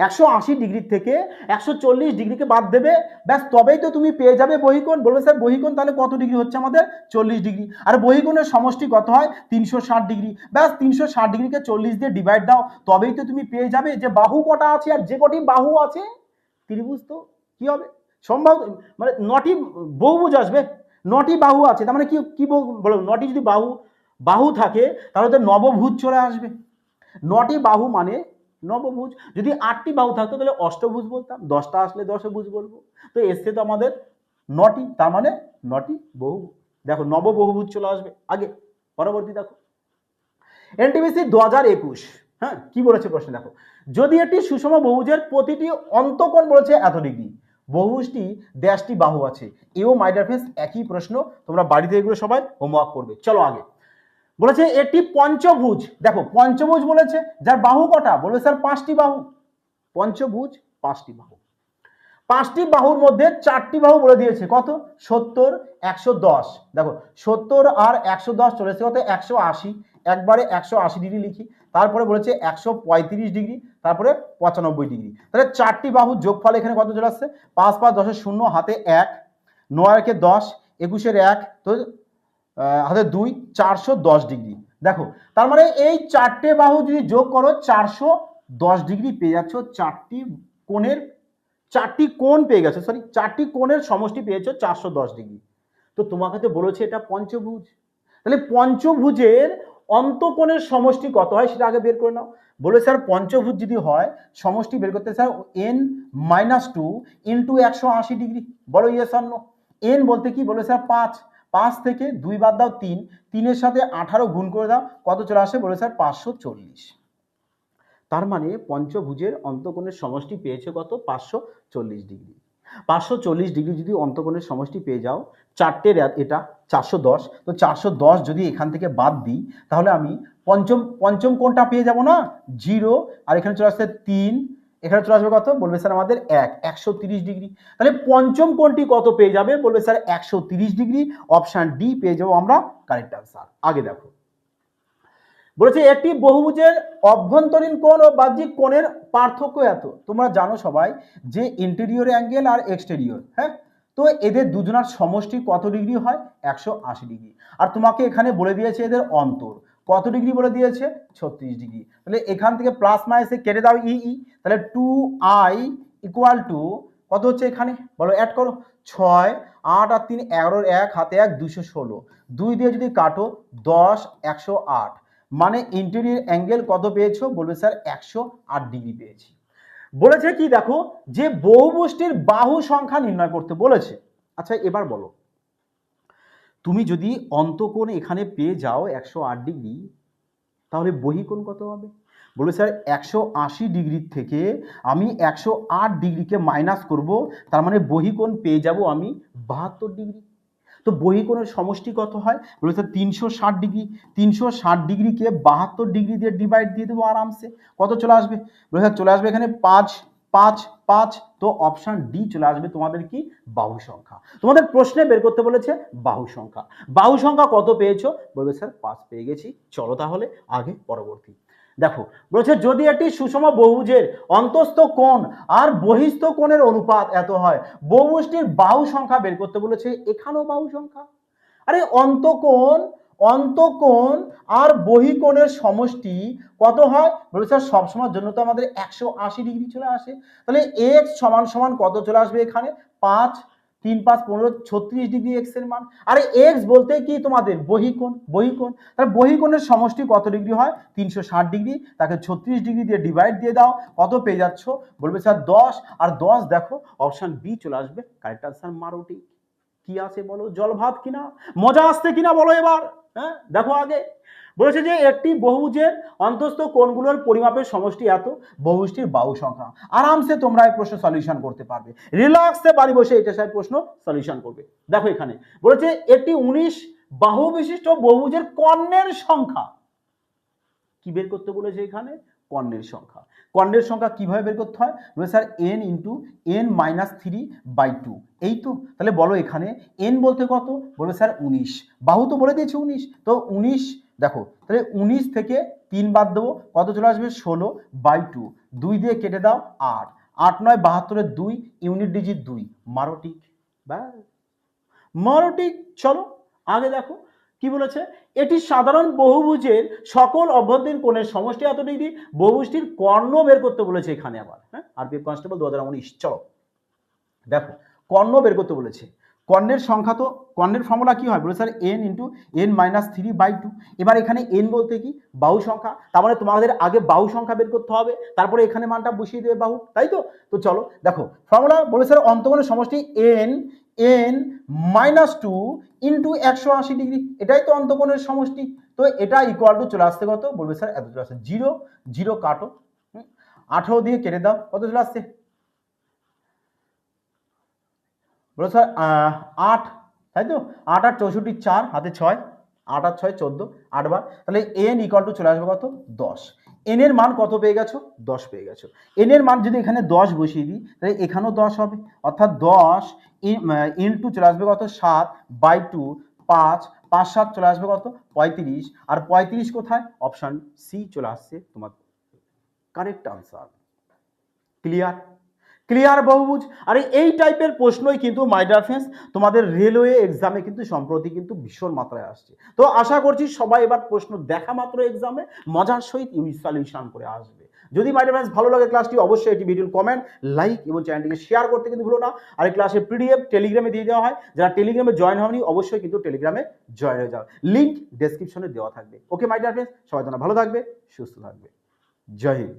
Speaker 1: 180 ডিগ্রি থেকে 140 ডিগ্রিকে বাদ দেবে, ব্যাস তবেই তো তুমি পেয়ে যাবে বহিকোণ। বলবে স্যার বহিকোণ তাহলে কত ডিগ্রি হচ্ছে আমাদের? 40 ডিগ্রি। আর বহিকোণের সমষ্টি কত হয়? 360 ডিগ্রি। ব্যাস 360 ডিগ্রিকে 40 দিয়ে ডিভাইড দাও, তবেই তো তুমি পেয়ে যাবে যে বাহু কটা আছে। আর যে কটি বাহু আছে ত্রিভুজ তো কি হবে? সম্ভব, মানে 9টি বহুভুজ আসবে, 9টি বাহু আছে, তার মানে কি কি বলো, 9টি যদি বাহু থাকে তাহলে তো নবভুজ চলে আসবে। 9টি বাহু মানে নবভুজ। যদি 8টি বাহু থাকতো তাহলে অষ্টভুজ বলতাম, 10টা আসলে দশভুজ বলবো। তো এসছে তো আমাদের 9টি, তার মানে 9টি বহু। দেখো নববহুভুজ চলে আসবে আগে। পরবর্তী দেখো এনটিপিসি 2021, হ্যাঁ কি বলেছে প্রশ্ন দেখো, যদি একটি সুষম বহুভুজের প্রতিটি অন্তকোণ বলেছে এত ডিগ্রি, বহুভুজটি ড্যাশটি বাহু আছে। এও মাই ডিয়ার ফ্রেন্ডস একই প্রশ্ন, তোমরা বাড়িতে এগুলো সবাই হোমওয়ার্ক করবে। চলো আগে, বলেছে একটি পঞ্চভুজ। দেখো পঞ্চভুজ বলেছে, যার বাহু কটা? বলবে স্যার 5টি বাহু। পঞ্চভুজ 5টি বাহু। 5টি বাহুর মধ্যে 4টি বাহু বলে দিয়েছে কত? 70, 110। দেখো 70 আর 110 চলেছে কত? 180। একবারে 180 ডিগ্রি লিখি, তারপরে বলেছে 135 ডিগ্রি, তারপরে 95 ডিগ্রি। তাহলে 4টি বাহুর যোগফল এখানে কত চলে আসছে? 5 5 10 0, হাতে 1, 9 একে 10, 21 এর 1, তো হাতে 2, 410 ডিগ্রি। দেখো তার মানে এই 4টে বাহু যদি যোগ করো 410 ডিগ্রি পেয়ে যাচ্ছ। 4টি কোণের 4টি কোণ পেয়ে গেছো, সরি 4টি কোণের সমষ্টি পেয়েছো 410 ডিগ্রি। তো তোমাকে তো বলেছে এটা পঞ্চভুজ, তাহলে পঞ্চভুজের অন্তকোণের সমষ্টি কত হয় সেটা আগে বের করে নাও। বলে স্যার পঞ্চভুজ যদি হয় সমষ্টি বের করতে স্যার n-2 ইন্টু 180 ডিগ্রি। বলো ইয়েস অর নো? n বলতে কি? বলে স্যার 5, 5 থেকে 2 বাদ দাও 3, 3 সাথে 18 গুণ করে দাও, কত চলে আসে? বলে স্যার 540। তার মানে পঞ্চভুজের অন্তকোণের সমষ্টি পেয়েছে কত? 540 ডিগ্রি। 540 ডিগ্রি যদি অন্তকোণের সমষ্টি পেয়ে যাও, 4টের এটা 410, তো 410 যদি এখান থেকে বাদ দিই তাহলে আমি পঞ্চম কোণটা পেয়ে যাব না? 0, আর এখানে চলে আসছে 3, এখানে চলে আসবে কত? বলবে স্যার আমাদের 130 ডিগ্রি। তাহলে পঞ্চম কোণটি কত পেয়ে যাবে? বলবে স্যার 130 ডিগ্রি। অপশন ডি পেয়ে যাবো আমরা কারেক্ট আনসার। আগে দেখো, বলেছে একটি বহুভুজের অভ্যন্তরীণ কোণ ও বাহ্যিক কোণের পার্থক্য এত। তোমরা জানো সবাই যে ইন্টেরিয়র অ্যাঙ্গেল আর এক্সটেরিয়র, হ্যাঁ, তো এদের দুজনার সমষ্টি কত ডিগ্রি হয়? 180 ডিগ্রি। আর তোমাকে এখানে বলে দিয়েছে এদের অন্তর কত ডিগ্রি বলে দিয়েছে? 36 ডিগ্রি। তাহলে এখান থেকে প্লাস মাইনাসে কেটে দাও ই, তাহলে 2i ইকুয়াল টু কত হচ্ছে এখানে? বলো অ্যাড করো, 6, 8 আর 3 11, 1 হাতে 1, 216, 2 দিয়ে যদি কাটো 10, 108, মানে ইন্টেরিয়র অ্যাঙ্গেল কত পেয়েছো? বলবে স্যার 108 ডিগ্রি পেয়েছি। বলেছে কি দেখো, যে বহুভুজটির বাহু সংখ্যা নির্ণয় করতে বলেছে। আচ্ছা এবার বলো, তুমি যদি অন্তকোণ এখানে পেয়ে যাও 108 ডিগ্রি, তাহলে বহিকোণ কত হবে? বলবে স্যার 180 ডিগ্রি থেকে আমি 108 ডিগ্রিকে মাইনাস করব, তার মানে বহিকোণ পেয়ে যাব আমি 72 ডিগ্রি। তো বহিকোণের সমষ্টি কত হয়? বলে স্যার 360 ডিগ্রি। 360 ডিগ্রিকে 72 ডিগ্রি দিয়ে ডিভাইড দিয়ে দেবো আরামসে, কত চলে আসবে? বলে স্যার চলে আসবে এখানে 5, 5, 5। তো অপশন ডি চলে আসবে তোমাদের কি? বাহু সংখ্যা। তোমাদের প্রশ্নে বের করতে বলেছে বাহু সংখ্যা। বাহু সংখ্যা কত পেয়েছো? বলবে স্যার 5 পেয়ে গেছি। চলো তাহলে আগে পরবর্তী দেখো বলছে যদি একটি সুষম বহুভুজের অন্তস্থ কোণ আর বহিস্থ কোণের অনুপাত এত হয়, বহুভুজটির বাহু সংখ্যা বের করতে বলেছে। এখানেও বাহু সংখ্যা, আরে অন্তকোণ আর বহিকোণের সমষ্টি কত হয় বলছে স্যার সবসময়ের জন্য তো আমাদের 180 ডিগ্রি চলে আসে, তাহলে এক্স সমান সমান কত চলে আসবে এখানে 5 3 5 15 36 ডিগ্রি এক্স এর মান। আরে এক্স বলতে কি তোমাদের বহিকোণ, তাহলে বহিকোণের সমষ্টি কত ডিগ্রি হয় 360 ডিগ্রি, তাকে 36 ডিগ্রি দিয়ে ডিভাইড দিয়ে দাও, কত পেয়ে যাচ্ছ বলবে স্যার 10, আর 10 দেখো অপশন বি চলে আসবে কারেক্ট আনসার মারুটি। কি আছে বলো, জল ভাত কিনা, মজা আসছে কিনা বলো এবার। হ্যাঁ দেখো আগে বলেছে যে একটি বহুভুজের অন্তস্থ কোণগুলোর পরিমাপের সমষ্টি এত, বহুভুজটির বাহু সংখ্যা। আরামসে তোমরা এই প্রশ্ন সলিউশন করতে পারবে, রিল্যাক্সে বাড়ি বসে এটা সাহেব প্রশ্ন সলিউশন করবে। দেখো এখানে বলেছে একটি 19 বাহু বিশিষ্ট বহুভুজের কর্ণের সংখ্যা কি বের করতে বলেছে এখানে, কর্ণের সংখ্যা। কর্ণের সংখ্যা কিভাবে বের করতে হয় বলে স্যার n ইন্টু n-3/2, এই তো। তাহলে বলো এখানে n বলতে কত বলবে স্যার 19, বাহু তো বলে দিয়েছে 19, তো 19 দেখো তাহলে 19 থেকে 3 বাদ দেবো, কত চলে আসবে 16/2, 2 দিয়ে কেটে দাও 8, 8 9 72 2, ইউনিট ডিজিট 2, মারোটিক। ব্যাস মারোটিক। চলো আগে দেখো কি বলেছে, এটি সাধারণ বহুভুজের সকল অভ্যন্তরীণ কোণের সমষ্টি এত ডিগ্রি, বহুভুজটির কর্ণ বের করতে বলেছে এখানে আবার। হ্যাঁ আরপিএফ কনস্টেবল 2019। চলো দেখো কর্ণ বের করতে বলেছে, কর্ণের সংখ্যা তো কর্ণের ফর্মুলা কি হয় বলে স্যার n ইন্টু n-3/2। এবার এখানে n বলতে কি বাহু সংখ্যা, তার মানে তোমাদের আগে বাহু সংখ্যা বের করতে হবে, তারপরে এখানে মানটা বসিয়ে দেবে বাহু, তাই তো। তো চলো দেখো ফর্মুলা বলে স্যার অন্তকোণের সমষ্টি n-2 ইন্টু 180 ডিগ্রি, এটাই তো অন্তকোণের সমষ্টি। তো এটা ইকুয়াল টু চলে আসছে কত বলবে স্যার এত চলে আসছে 0, 0 কাটো, 18 দিয়ে কেটে দাও, কত চলে আসছে বলো স্যার 8, তাই তো 8 আর 64 4 হাতে 6, 8 আর 6 14, 8 বার, তাহলে n ইকুয়াল টু চলে আসবে কত 10। n এর মান কত পেয়ে গেছো 10 পেয়ে গেছো। n এর মান যদি এখানে 10 বসিয়ে দিই তাহলে এখানেও 10 হবে, অর্থাৎ 10 ইনটু চলে আসবে কত 7/2, 5 5 7 চলে আসবে কত 35, আর 35 কোথায় অপশন সি চলে আসছে তোমার কারেক্ট আনসার। ক্লিয়ার ক্লিয়ার বহুভুজ। আর এই টাইপের প্রশ্নই কিন্তু মাই ডিয়ার ফ্রেন্ডস তোমাদের রেলওয়ে এক্সামে কিন্তু সম্প্রতি কিন্তু ভীষণ মাত্রায় আসছে। তো আশা করছি সবাই এবার প্রশ্ন দেখা মাত্র এক্সামে মজার সহিত সলিউশন করে আসবে। যদি মাই ডিয়ার ফ্রেন্ডস ভালো লাগে ক্লাসটি অবশ্যই এটি ভিডিওর কমেন্ট লাইক এবং চ্যানেলটিকে শেয়ার করতে কিন্তু ভুলো না। আর এই ক্লাসের পিডিএফ টেলিগ্রামে দিয়ে দেওয়া হয়, যারা টেলিগ্রামে জয়েন হয়নি অবশ্যই কিন্তু টেলিগ্রামে জয়েন হয়ে যাও, লিঙ্ক ডেসক্রিপশনে দেওয়া থাকবে। ওকে মাই ডিয়ার ফ্রেন্ডস, সবাই তোমরা ভালো থাকবে, সুস্থ থাকবে, জয় হিন্দ।